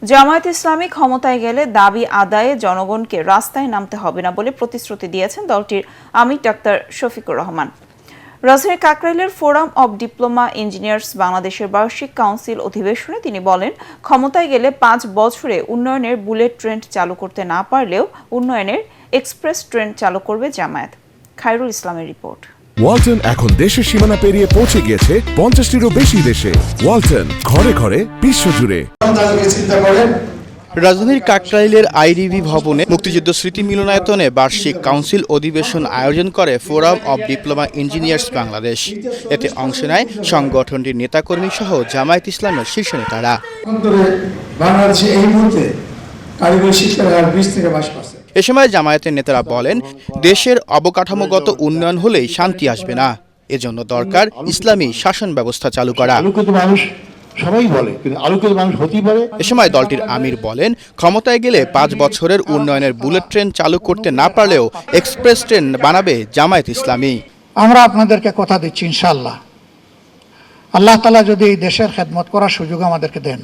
জামায়াত ইসলামী ক্ষমতায় গেলে দাবি আদায়ে জনগণকে রাস্তায় নামতে হবে না বলে প্রতিশ্রুতি দিয়েছেন দলটির আমির ডাক্তার শফিকুর রহমান। রাজধানীর কাকরাইলের ফোরাম অব ডিপ্লোমা ইঞ্জিনিয়ার্স বাংলাদেশের বার্ষিক কাউন্সিল অধিবেশনে তিনি বলেন, ক্ষমতায় গেলে 5 বছরে উন্নয়নের বুলেট ট্রেন চালু করতে না পারলেও উন্নয়নের এক্সপ্রেস ট্রেন চালু করবে জামায়াত। খায়রুল ইসলামের রিপোর্ট। ওয়ালটন এখন দেশের সীমানা পেরিয়ে পৌঁছে গিয়েছে 50টিরও বেশি দেশে। ওয়ালটন, ঘরে ঘরে বিশ্বজুড়ে। রাজধানীর কাকরাইলের আইডিবি ভবনে মুক্তিযুদ্ধ স্মৃতি মিলনায়তনে বার্ষিক কাউন্সিল অধিবেশন আয়োজন করে forum of diploma engineers Bangladesh. এতে অংশ নেয় সংগঠনটির নেতাকর্মী সহ জামায়াত ইসলামের শীর্ষ নেতারা। এ সময় জামায়াতের নেতারা বলেন, দেশের অবকাঠামোগত উন্নয়ন হলেই শান্তি আসবে না, এজন্য দরকার ইসলামী শাসন ব্যবস্থা চালু করা। সবাই বলে, কিন্তু আলোকিত মানুষ হতেই পারে। এ সময় দলটির আমির বলেন, ক্ষমতায় গেলে 5 বছরের উন্নয়নের বুলেট ট্রেন চালু করতে না পারলেও এক্সপ্রেস ট্রেন বানাবে জামায়াত ইসলামী। আমরা আপনাদেরকে কথা দিচ্ছি, ইনশাআল্লাহ আল্লাহ তাআলা যদি এই দেশের খেদমত করার সুযোগ আমাদেরকে দেন,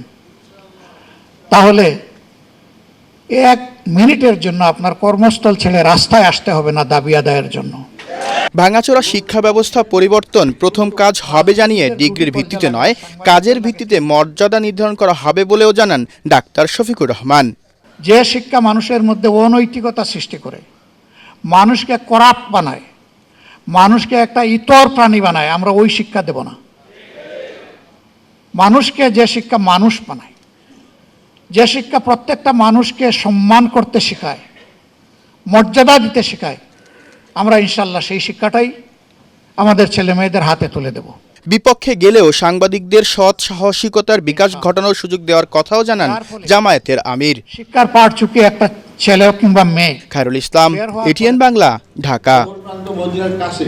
তাহলে 1 মিনিটের জন্য আপনার কর্মস্থল ছেড়ে রাস্তায় আসতে হবে না দাবি আদায়ের জন্য। ভাঙাচোরা শিক্ষা ব্যবস্থা পরিবর্তন প্রথম কাজ হবে জানিয়ে ডিগ্রির ভিত্তিতে নয়, কাজের ভিত্তিতে মর্যাদা নির্ধারণ করা হবে বলেও জানান ডাক্তার শফিকুর রহমান। যে শিক্ষা মানুষের মধ্যে অনৈতিকতা সৃষ্টি করে, মানুষকে করাপ্ট বানায়, মানুষকে একটা ইতর প্রাণী বানায়, আমরা ওই শিক্ষা দেব না। মানুষকে যে শিক্ষা মানুষ বানায়, যে শিক্ষা প্রত্যেকটা মানুষকে সম্মান করতে শেখায়, মর্যাদা দিতে শেখায়, আমরা ইনশাআল্লাহ সেই শিক্ষাটাই আমাদের ছেলে মেয়েদের হাতে তুলে দেব। বিপক্ষে গেলেও সাংবাদিকদের সৎ সাহসিকতার বিকাশ ঘটানোর সুযোগ দেওয়ার কথাও জানান জামায়াতের আমির। শিক্ষার পাঠ চুকি একটা ছেলে কিংবা মেয়ে। খায়রুল ইসলাম, এটিএন বাংলা, ঢাকা। মদিনার কাছে